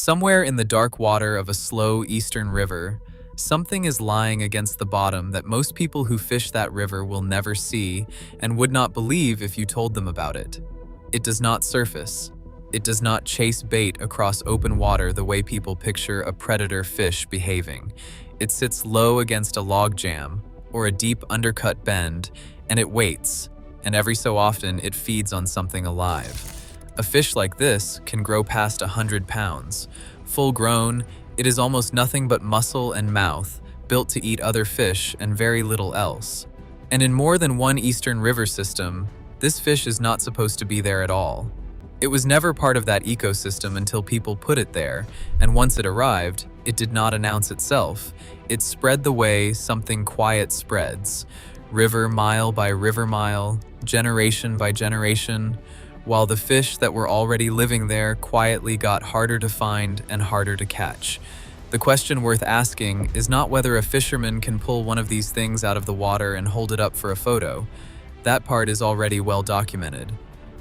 Somewhere in the dark water of a slow eastern river, something is lying against the bottom that most people who fish that river will never see and would not believe if you told them about it. It does not surface. It does not chase bait across open water the way people picture a predator fish behaving. It sits low against a log jam or a deep undercut bend, and it waits, and every so often it feeds on something alive. A fish like this can grow past 100 pounds. Full grown, it is almost nothing but muscle and mouth, built to eat other fish and very little else. And in more than one eastern river system, this fish is not supposed to be there at all. It was never part of that ecosystem until people put it there, and once it arrived, it did not announce itself. It spread the way something quiet spreads, river mile by river mile, generation by generation, while the fish that were already living there quietly got harder to find and harder to catch. The question worth asking is not whether a fisherman can pull one of these things out of the water and hold it up for a photo. That part is already well documented.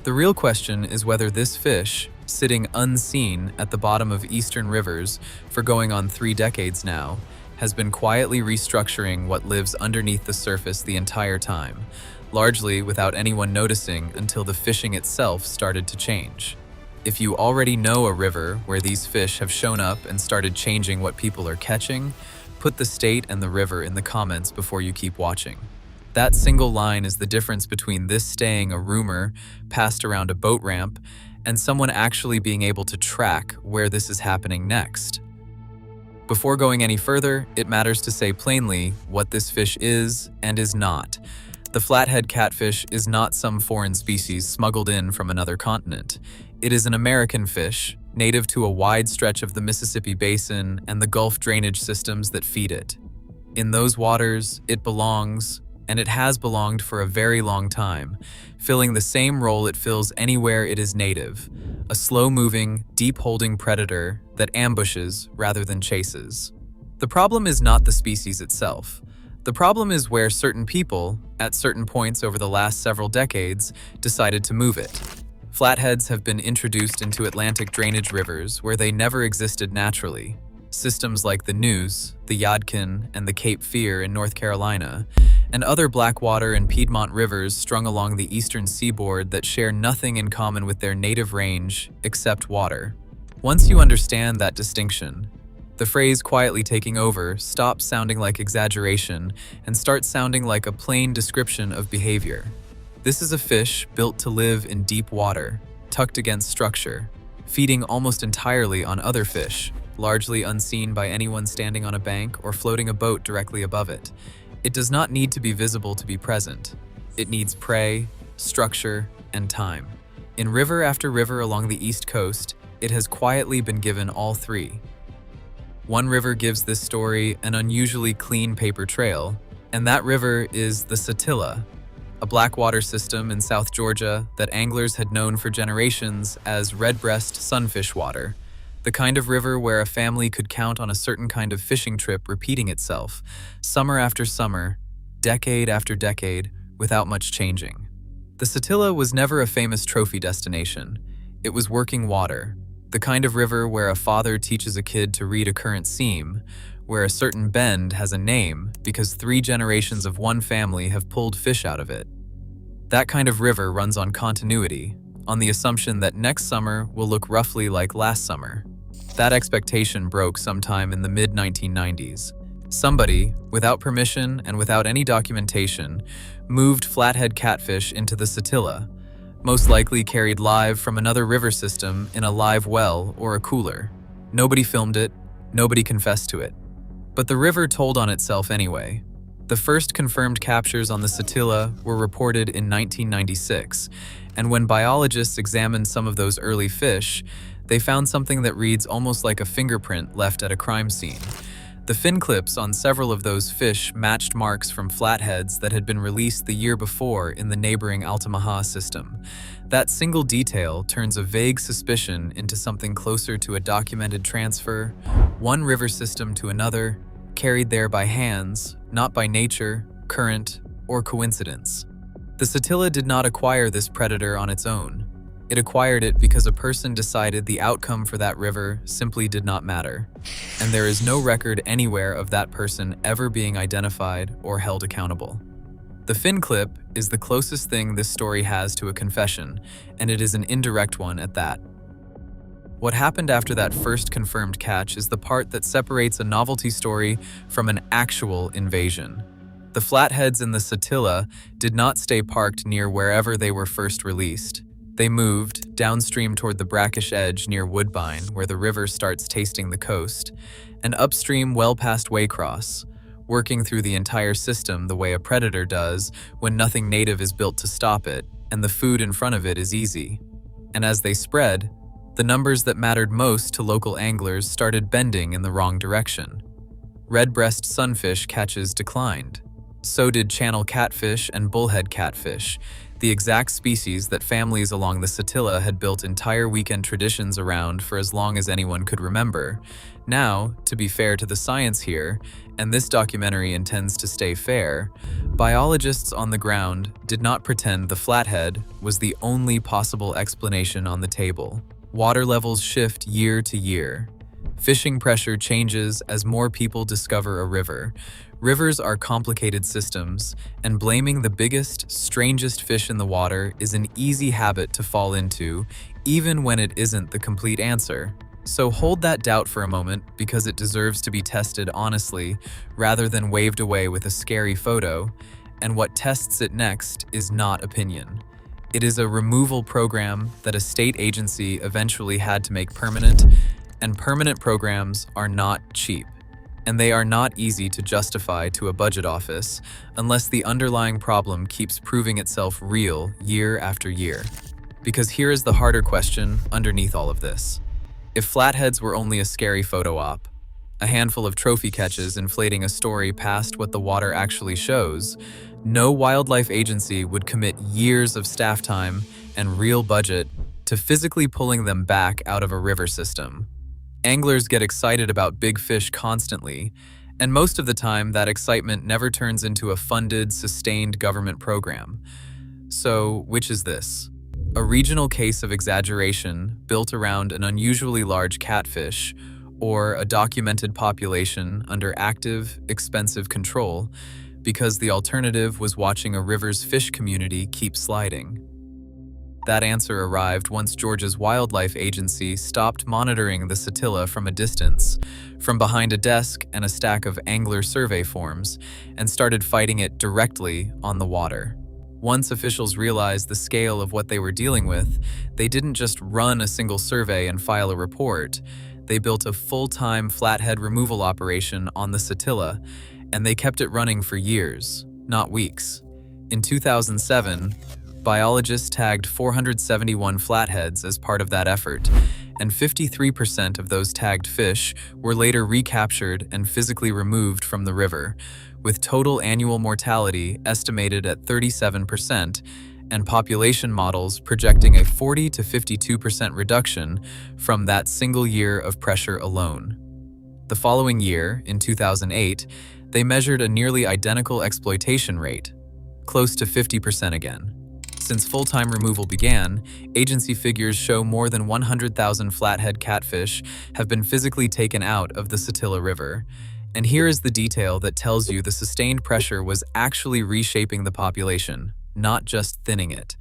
The real question is whether this fish, sitting unseen at the bottom of eastern rivers for going on 3 decades now, has been quietly restructuring what lives underneath the surface the entire time, largely without anyone noticing until the fishing itself started to change. If you already know a river where these fish have shown up and started changing what people are catching, put the state and the river in the comments before you keep watching. That single line is the difference between this staying a rumor passed around a boat ramp and someone actually being able to track where this is happening next. Before going any further, it matters to say plainly what this fish is and is not. The flathead catfish is not some foreign species smuggled in from another continent. It is an American fish, native to a wide stretch of the Mississippi Basin and the Gulf drainage systems that feed it. In those waters, it belongs, and it has belonged for a very long time, filling the same role it fills anywhere it is native, a slow-moving, deep-holding predator that ambushes rather than chases. The problem is not the species itself. The problem is where certain people, at certain points over the last several decades, decided to move it. Flatheads have been introduced into Atlantic drainage rivers where they never existed naturally. Systems like the Neuse, the Yadkin, and the Cape Fear in North Carolina, and other Blackwater and Piedmont rivers strung along the eastern seaboard that share nothing in common with their native range except water. Once you understand that distinction, the phrase quietly taking over stops sounding like exaggeration and starts sounding like a plain description of behavior. This is a fish built to live in deep water, tucked against structure, feeding almost entirely on other fish, largely unseen by anyone standing on a bank or floating a boat directly above it. It does not need to be visible to be present. It needs prey, structure, and time. In river after river along the East Coast, it has quietly been given all three. One river gives this story an unusually clean paper trail, and that river is the Satilla, a blackwater system in South Georgia that anglers had known for generations as redbreast sunfish water, the kind of river where a family could count on a certain kind of fishing trip repeating itself, summer after summer, decade after decade, without much changing. The Satilla was never a famous trophy destination. It was working water, the kind of river where a father teaches a kid to read a current seam, where a certain bend has a name because 3 generations of one family have pulled fish out of it. That kind of river runs on continuity, on the assumption that next summer will look roughly like last summer. That expectation broke sometime in the mid-1990s. Somebody, without permission and without any documentation, moved flathead catfish into the Satilla, most likely carried live from another river system in a live well or a cooler. Nobody filmed it, nobody confessed to it. But the river told on itself anyway. The first confirmed captures on the Satilla were reported in 1996, and when biologists examined some of those early fish, they found something that reads almost like a fingerprint left at a crime scene. The fin clips on several of those fish matched marks from flatheads that had been released the year before in the neighboring Altamaha system. That single detail turns a vague suspicion into something closer to a documented transfer, one river system to another, carried there by hands, not by nature, current, or coincidence. The Satilla did not acquire this predator on its own. It acquired it because a person decided the outcome for that river simply did not matter, and there is no record anywhere of that person ever being identified or held accountable. The fin clip is the closest thing this story has to a confession, and it is an indirect one at that. What happened after that first confirmed catch is the part that separates a novelty story from an actual invasion. The flatheads in the Satilla did not stay parked near wherever they were first released. They moved downstream toward the brackish edge near Woodbine, where the river starts tasting the coast, and upstream well past Waycross, working through the entire system the way a predator does when nothing native is built to stop it and the food in front of it is easy. And as they spread, the numbers that mattered most to local anglers started bending in the wrong direction. Redbreast sunfish catches declined. So did channel catfish and bullhead catfish, the exact species that families along the Satilla had built entire weekend traditions around for as long as anyone could remember. Now, to be fair to the science here, and this documentary intends to stay fair, biologists on the ground did not pretend the flathead was the only possible explanation on the table. Water levels shift year to year. Fishing pressure changes as more people discover a river. Rivers are complicated systems, and blaming the biggest, strangest fish in the water is an easy habit to fall into, even when it isn't the complete answer. So hold that doubt for a moment, because it deserves to be tested honestly, rather than waved away with a scary photo, and what tests it next is not opinion. It is a removal program that a state agency eventually had to make permanent, and permanent programs are not cheap. And they are not easy to justify to a budget office unless the underlying problem keeps proving itself real year after year. Because here is the harder question underneath all of this. If flatheads were only a scary photo op, a handful of trophy catches inflating a story past what the water actually shows, no wildlife agency would commit years of staff time and real budget to physically pulling them back out of a river system. Anglers get excited about big fish constantly, and most of the time that excitement never turns into a funded, sustained government program. So, which is this? A regional case of exaggeration built around an unusually large catfish, or a documented population under active, expensive control, because the alternative was watching a river's fish community keep sliding? That answer arrived once Georgia's wildlife agency stopped monitoring the Satilla from a distance, from behind a desk and a stack of angler survey forms, and started fighting it directly on the water. Once officials realized the scale of what they were dealing with, they didn't just run a single survey and file a report. They built a full-time flathead removal operation on the Satilla, and they kept it running for years, not weeks. In 2007, biologists tagged 471 flatheads as part of that effort, and 53% of those tagged fish were later recaptured and physically removed from the river, with total annual mortality estimated at 37% and population models projecting a 40 to 52% reduction from that single year of pressure alone. The following year, in 2008, they measured a nearly identical exploitation rate, close to 50% again. Since full-time removal began, agency figures show more than 100,000 flathead catfish have been physically taken out of the Satilla River. And here is the detail that tells you the sustained pressure was actually reshaping the population, not just thinning it.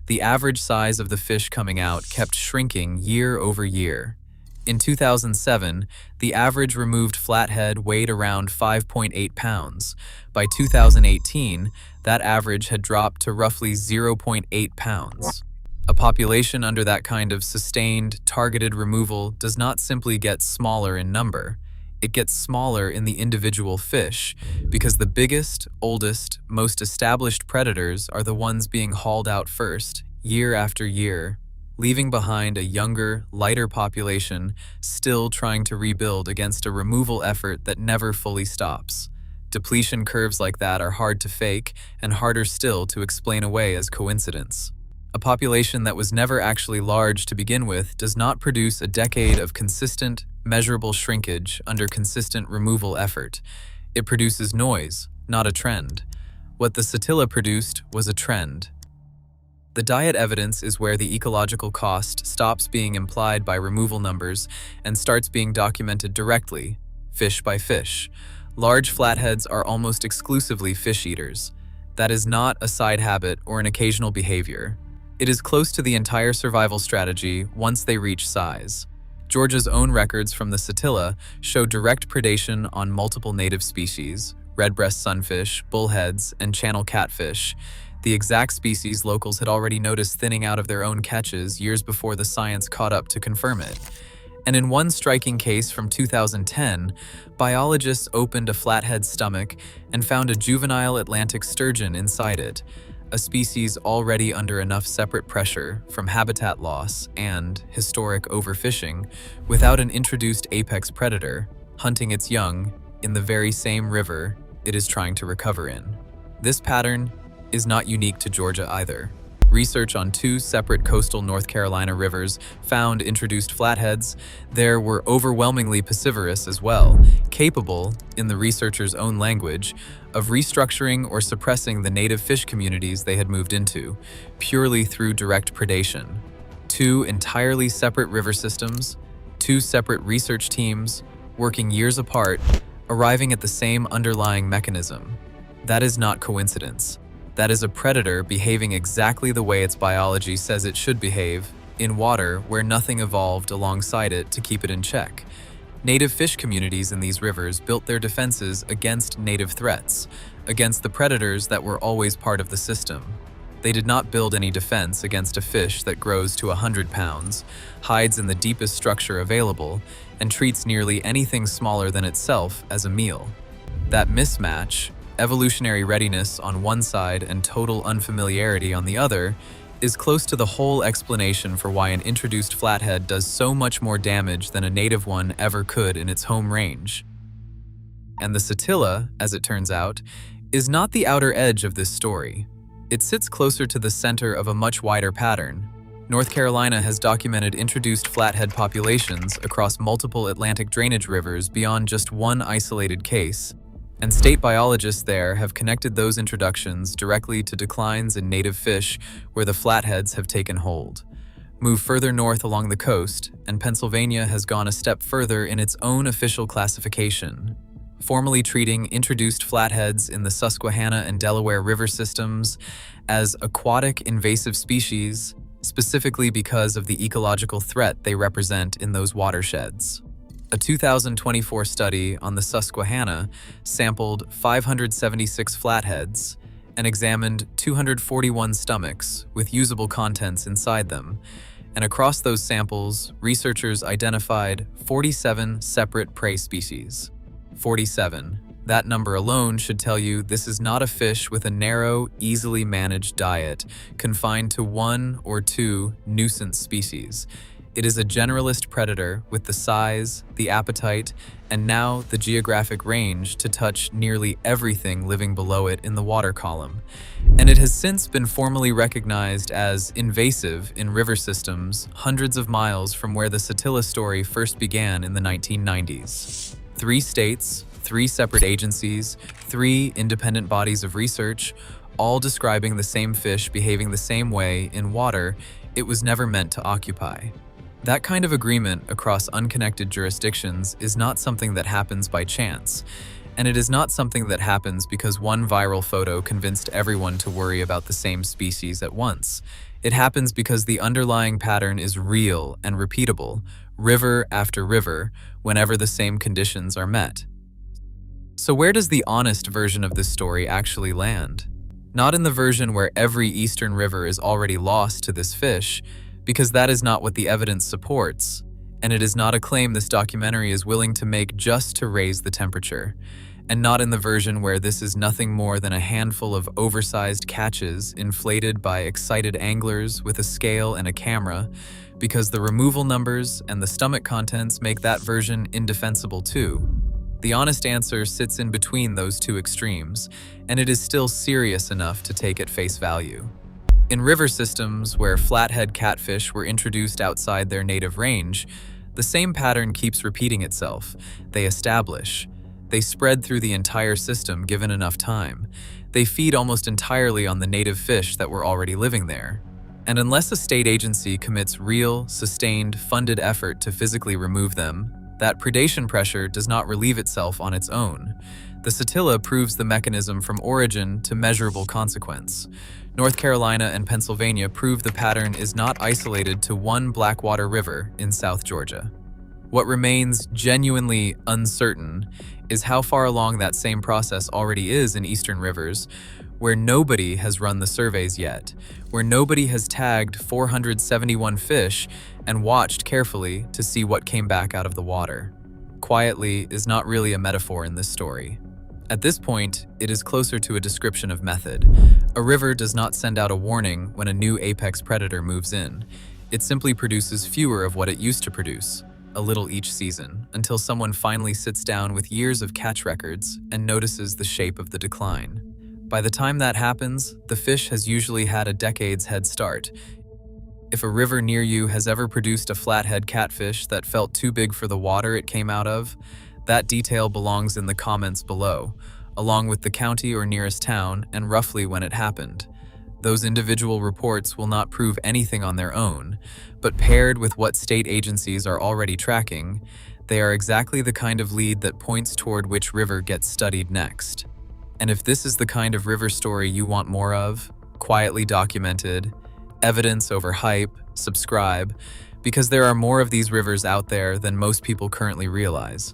The average size of the fish coming out kept shrinking year over year. In 2007, the average removed flathead weighed around 5.8 pounds. By 2018, that average had dropped to roughly 0.8 pounds. A population under that kind of sustained, targeted removal does not simply get smaller in number. It gets smaller in the individual fish, because the biggest, oldest, most established predators are the ones being hauled out first, year after year, leaving behind a younger, lighter population still trying to rebuild against a removal effort that never fully stops. Depletion curves like that are hard to fake and harder still to explain away as coincidence. A population that was never actually large to begin with does not produce a decade of consistent, measurable shrinkage under consistent removal effort. It produces noise, not a trend. What the Satilla produced was a trend. The diet evidence is where the ecological cost stops being implied by removal numbers and starts being documented directly, fish by fish. Large flatheads are almost exclusively fish eaters. That is not a side habit or an occasional behavior. It is close to the entire survival strategy once they reach size. Georgia's own records from the Satilla show direct predation on multiple native species, redbreast sunfish, bullheads, and channel catfish, the exact species locals had already noticed thinning out of their own catches years before the science caught up to confirm it. And in one striking case from 2010, biologists opened a flathead's stomach and found a juvenile Atlantic sturgeon inside it, a species already under enough separate pressure from habitat loss and historic overfishing without an introduced apex predator hunting its young in the very same river it is trying to recover in. This pattern is not unique to Georgia either. Research on 2 separate coastal North Carolina rivers found introduced flatheads. There were overwhelmingly piscivorous as well, capable, in the researchers' own language, of restructuring or suppressing the native fish communities they had moved into, purely through direct predation. 2 entirely separate river systems, 2 separate research teams, working years apart, arriving at the same underlying mechanism. That is not coincidence. That is a predator behaving exactly the way its biology says it should behave, in water where nothing evolved alongside it to keep it in check. Native fish communities in these rivers built their defenses against native threats, against the predators that were always part of the system. They did not build any defense against a fish that grows to 100 pounds, hides in the deepest structure available, and treats nearly anything smaller than itself as a meal. That mismatch, evolutionary readiness on one side and total unfamiliarity on the other, is close to the whole explanation for why an introduced flathead does so much more damage than a native one ever could in its home range. And the Satilla, as it turns out, is not the outer edge of this story. It sits closer to the center of a much wider pattern. North Carolina has documented introduced flathead populations across multiple Atlantic drainage rivers beyond just one isolated case, and state biologists there have connected those introductions directly to declines in native fish where the flatheads have taken hold. Move further north along the coast, and Pennsylvania has gone a step further in its own official classification, formally treating introduced flatheads in the Susquehanna and Delaware river systems as aquatic invasive species, specifically because of the ecological threat they represent in those watersheds. A 2024 study on the Susquehanna sampled 576 flatheads and examined 241 stomachs with usable contents inside them. And across those samples, researchers identified 47 separate prey species. 47. That number alone should tell you this is not a fish with a narrow, easily managed diet confined to 1 or 2 nuisance species. It is a generalist predator with the size, the appetite, and now the geographic range to touch nearly everything living below it in the water column. And it has since been formally recognized as invasive in river systems hundreds of miles from where the Satilla story first began in the 1990s. 3 states, 3 separate agencies, 3 independent bodies of research, all describing the same fish behaving the same way in water it was never meant to occupy. That kind of agreement across unconnected jurisdictions is not something that happens by chance, and it is not something that happens because one viral photo convinced everyone to worry about the same species at once. It happens because the underlying pattern is real and repeatable, river after river, whenever the same conditions are met. So where does the honest version of this story actually land? Not in the version where every eastern river is already lost to this fish, because that is not what the evidence supports, and it is not a claim this documentary is willing to make just to raise the temperature, and not in the version where this is nothing more than a handful of oversized catches inflated by excited anglers with a scale and a camera, because the removal numbers and the stomach contents make that version indefensible too. The honest answer sits in between those 2 extremes, and it is still serious enough to take at face value. In river systems where flathead catfish were introduced outside their native range, the same pattern keeps repeating itself. They establish. They spread through the entire system given enough time. They feed almost entirely on the native fish that were already living there. And unless a state agency commits real, sustained, funded effort to physically remove them, that predation pressure does not relieve itself on its own. The Satilla proves the mechanism from origin to measurable consequence. North Carolina and Pennsylvania prove the pattern is not isolated to one Blackwater River in South Georgia. What remains genuinely uncertain is how far along that same process already is in eastern rivers, where nobody has run the surveys yet, where nobody has tagged 471 fish and watched carefully to see what came back out of the water. Quietly is not really a metaphor in this story. At this point, it is closer to a description of method. A river does not send out a warning when a new apex predator moves in. It simply produces fewer of what it used to produce, a little each season, until someone finally sits down with years of catch records and notices the shape of the decline. By the time that happens, the fish has usually had a decade's head start. If a river near you has ever produced a flathead catfish that felt too big for the water it came out of, that detail belongs in the comments below, along with the county or nearest town and roughly when it happened. Those individual reports will not prove anything on their own, but paired with what state agencies are already tracking, they are exactly the kind of lead that points toward which river gets studied next. And if this is the kind of river story you want more of, quietly documented, evidence over hype, subscribe, because there are more of these rivers out there than most people currently realize.